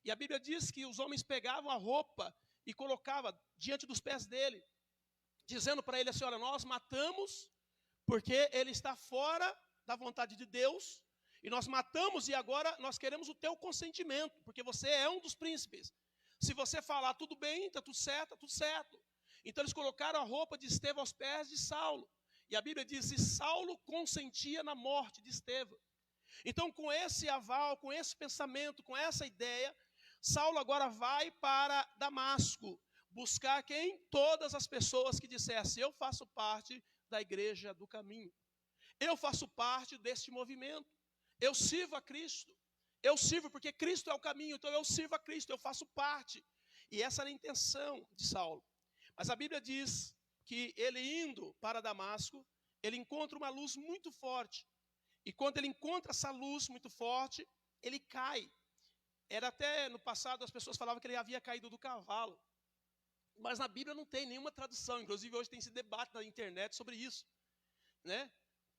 E a Bíblia diz que os homens pegavam a roupa e colocavam diante dos pés dele, dizendo para ele assim: olha, nós matamos porque ele está fora da vontade de Deus, e nós matamos e agora nós queremos o teu consentimento, porque você é um dos príncipes. Se você falar tudo bem, está tudo certo, está tudo certo. Então eles colocaram a roupa de Estevão aos pés de Saulo. E a Bíblia diz que Saulo consentia na morte de Estevão. Então, com esse aval, com esse pensamento, com essa ideia, Saulo agora vai para Damasco buscar quem? Todas as pessoas que dissessem: eu faço parte da igreja do caminho. Eu faço parte deste movimento. Eu sirvo a Cristo. Eu sirvo porque Cristo é o caminho, então eu sirvo a Cristo, eu faço parte. E essa era a intenção de Saulo. Mas a Bíblia diz que ele indo para Damasco, ele encontra uma luz muito forte. E quando ele encontra essa luz muito forte, ele cai. Era até no passado as pessoas falavam que ele havia caído do cavalo. Mas na Bíblia não tem nenhuma tradução. Inclusive hoje tem esse debate na internet sobre isso, né?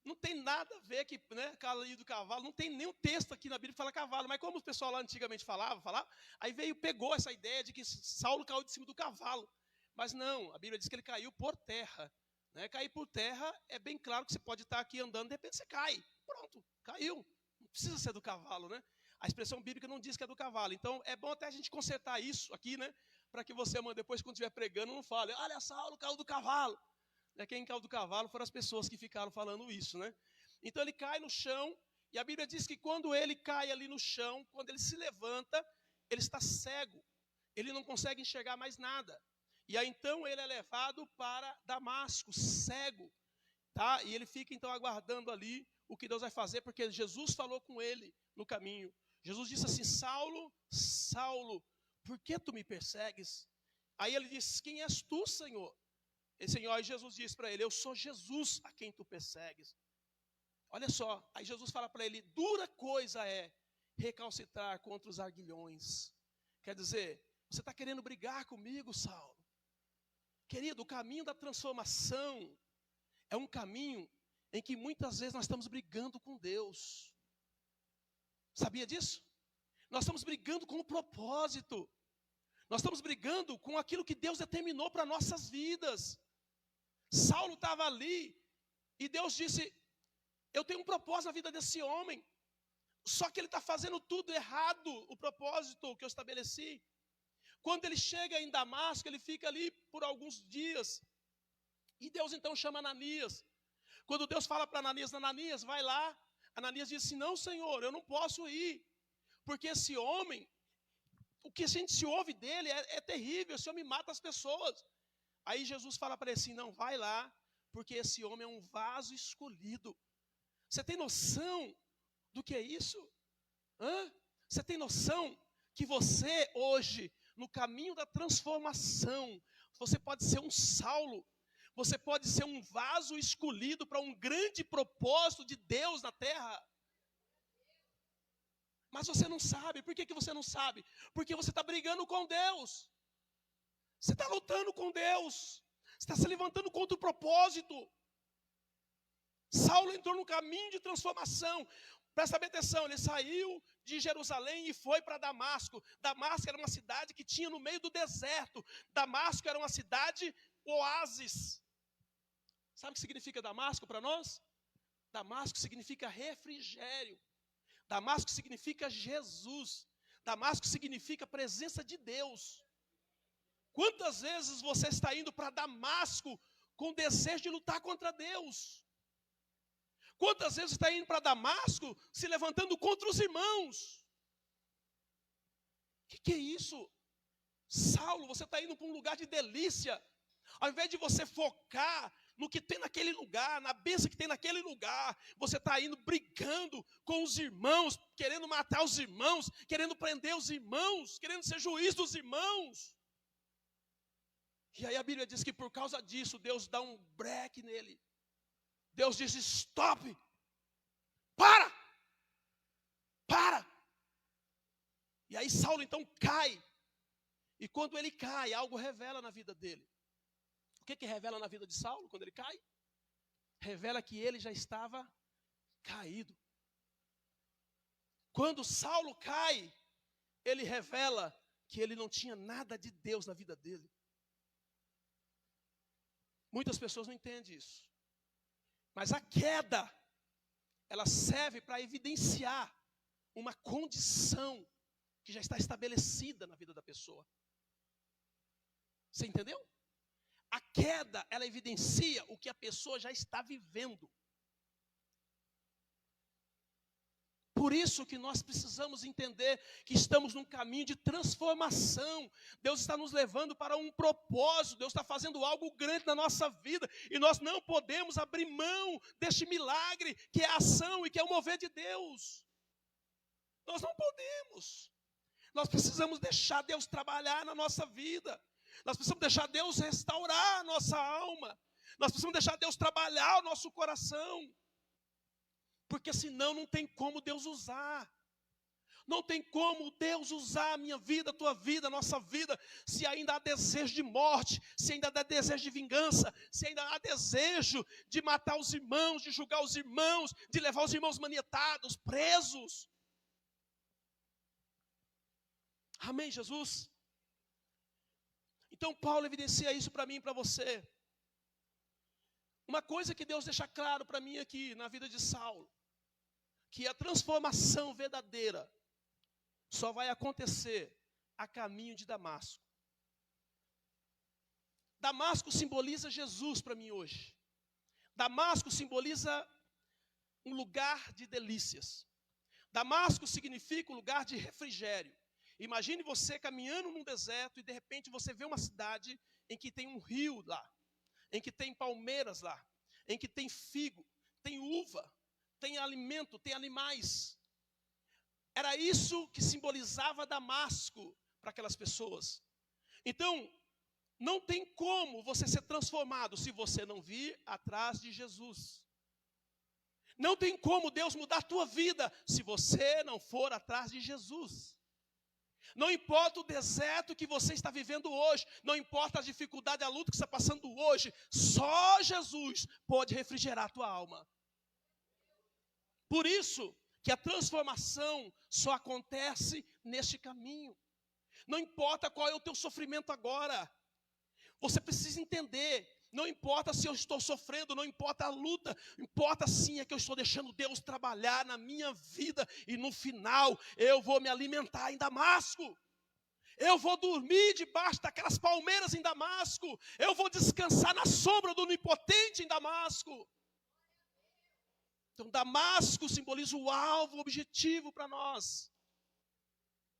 Não tem nada a ver que, né, cair do cavalo, não tem nenhum texto aqui na Bíblia que fala cavalo, mas como o pessoal lá antigamente falava, aí pegou essa ideia de que Saulo caiu de cima do cavalo. Mas não, a Bíblia diz que ele caiu por terra. Né? Cair por terra é bem claro que você pode estar aqui andando, de repente você cai. Pronto, caiu. Não precisa ser do cavalo, né? A expressão bíblica não diz que é do cavalo. Então é bom até a gente consertar isso aqui, né? Para que você, depois, quando estiver pregando, não fale: olha, Saulo caiu do cavalo. Quem caiu do cavalo foram as pessoas que ficaram falando isso, né? Então ele cai no chão, e a Bíblia diz que quando ele cai ali no chão, quando ele se levanta, ele está cego, ele não consegue enxergar mais nada. E aí então ele é levado para Damasco, cego, tá? E ele fica então aguardando ali o que Deus vai fazer, porque Jesus falou com ele no caminho. Jesus disse assim: Saulo, Saulo, por que tu me persegues? Aí ele diz: quem és tu, Senhor? E Senhor, Jesus diz para ele: eu sou Jesus a quem tu persegues. Olha só, aí Jesus fala para ele: dura coisa é recalcitrar contra os arguilhões. Quer dizer, você está querendo brigar comigo, Saulo? Querido, o caminho da transformação é um caminho em que muitas vezes nós estamos brigando com Deus. Sabia disso? Nós estamos brigando com o propósito. Nós estamos brigando com aquilo que Deus determinou para nossas vidas. Saulo estava ali e Deus disse: eu tenho um propósito na vida desse homem. Só que ele está fazendo tudo errado, o propósito que eu estabeleci. Quando ele chega em Damasco, ele fica ali por alguns dias. E Deus então chama Ananias. Quando Deus fala para Ananias: Ananias, vai lá. Ananias diz assim: não, Senhor, eu não posso ir. Porque esse homem, o que a gente se ouve dele é terrível, esse homem mata as pessoas. Aí Jesus fala para ele assim: não, vai lá, porque esse homem é um vaso escolhido. Você tem noção do que é isso? Você tem noção que você hoje, no caminho da transformação, você pode ser um Saulo, você pode ser um vaso escolhido para um grande propósito de Deus na terra? Mas você não sabe. Por que você não sabe? Porque você está brigando com Deus. Você está lutando com Deus. Você está se levantando contra o propósito. Saulo entrou no caminho de transformação. Presta bem atenção, ele saiu de Jerusalém e foi para Damasco. Damasco era uma cidade que tinha no meio do deserto. Damasco era uma cidade oásis. Sabe o que significa Damasco para nós? Damasco significa refrigério. Damasco significa Jesus. Damasco significa presença de Deus. Quantas vezes você está indo para Damasco com desejo de lutar contra Deus? Quantas vezes você está indo para Damasco se levantando contra os irmãos? O que é isso? Saulo, você está indo para um lugar de delícia. Ao invés de você focar no que tem naquele lugar, na bênção que tem naquele lugar, você está indo brigando com os irmãos, querendo matar os irmãos, querendo prender os irmãos, querendo ser juiz dos irmãos. E aí a Bíblia diz que por causa disso, Deus dá um break nele. Deus diz: stop, para. E aí Saulo então cai. E quando ele cai, algo revela na vida dele. O que revela na vida de Saulo quando ele cai? Revela que ele já estava caído. Quando Saulo cai, ele revela que ele não tinha nada de Deus na vida dele. Muitas pessoas não entendem isso. Mas a queda, ela serve para evidenciar uma condição que já está estabelecida na vida da pessoa. Você entendeu? A queda, ela evidencia o que a pessoa já está vivendo. Por isso que nós precisamos entender que estamos num caminho de transformação. Deus está nos levando para um propósito. Deus está fazendo algo grande na nossa vida. E nós não podemos abrir mão deste milagre que é a ação e que é o mover de Deus. Nós não podemos. Nós precisamos deixar Deus trabalhar na nossa vida. Nós precisamos deixar Deus restaurar a nossa alma. Nós precisamos deixar Deus trabalhar o nosso coração. Porque senão não tem como Deus usar. Não tem como Deus usar a minha vida, a tua vida, a nossa vida, se ainda há desejo de morte, se ainda há desejo de vingança, se ainda há desejo de matar os irmãos, de julgar os irmãos, de levar os irmãos manietados, presos. Amém, Jesus? Então Paulo evidencia isso para mim e para você. Uma coisa que Deus deixa claro para mim aqui na vida de Saulo, que a transformação verdadeira só vai acontecer a caminho de Damasco. Damasco simboliza Jesus para mim hoje. Damasco simboliza um lugar de delícias. Damasco significa um lugar de refrigério. Imagine você caminhando num deserto e de repente você vê uma cidade em que tem um rio lá, em que tem palmeiras lá, em que tem figo, tem uva, tem alimento, tem animais. Era isso que simbolizava Damasco para aquelas pessoas. Então, não tem como você ser transformado se você não vir atrás de Jesus. Não tem como Deus mudar a tua vida se você não for atrás de Jesus. Não importa o deserto que você está vivendo hoje, não importa a dificuldade, a luta que você está passando hoje, só Jesus pode refrigerar a tua alma. Por isso que a transformação só acontece neste caminho. Não importa qual é o teu sofrimento agora, você precisa entender. Não importa se eu estou sofrendo, não importa a luta, importa sim é que eu estou deixando Deus trabalhar na minha vida e no final eu vou me alimentar em Damasco. Eu vou dormir debaixo daquelas palmeiras em Damasco. Eu vou descansar na sombra do Onipotente em Damasco. Então Damasco simboliza o alvo, o objetivo para nós.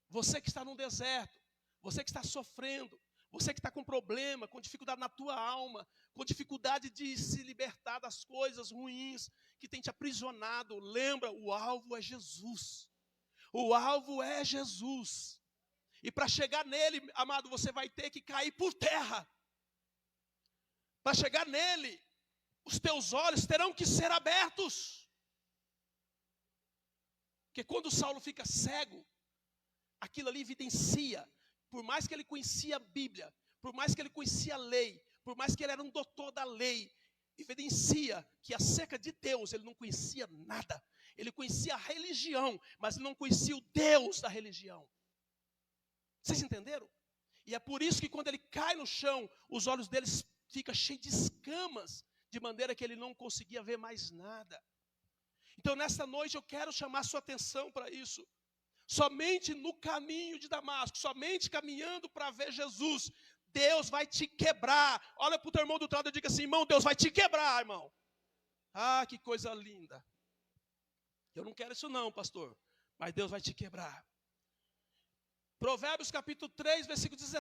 Você que está num deserto, você que está sofrendo, você que está com problema, com dificuldade na tua alma, com dificuldade de se libertar das coisas ruins que tem te aprisionado, lembra, o alvo é Jesus. O alvo é Jesus. E para chegar nele, amado, você vai ter que cair por terra. Para chegar nele, os teus olhos terão que ser abertos. Porque quando Saulo fica cego, aquilo ali evidencia. Por mais que ele conhecia a Bíblia, por mais que ele conhecia a lei, por mais que ele era um doutor da lei, evidencia que acerca de Deus ele não conhecia nada. Ele conhecia a religião, mas ele não conhecia o Deus da religião. Vocês entenderam? E é por isso que quando ele cai no chão, os olhos dele ficam cheios de escamas, de maneira que ele não conseguia ver mais nada. Então nesta noite eu quero chamar sua atenção para isso. Somente no caminho de Damasco, somente caminhando para ver Jesus, Deus vai te quebrar. Olha para o teu irmão do lado e diga assim: irmão, Deus vai te quebrar, irmão. Ah, que coisa linda. Eu não quero isso não, pastor, mas Deus vai te quebrar. Provérbios capítulo 3, versículo 17.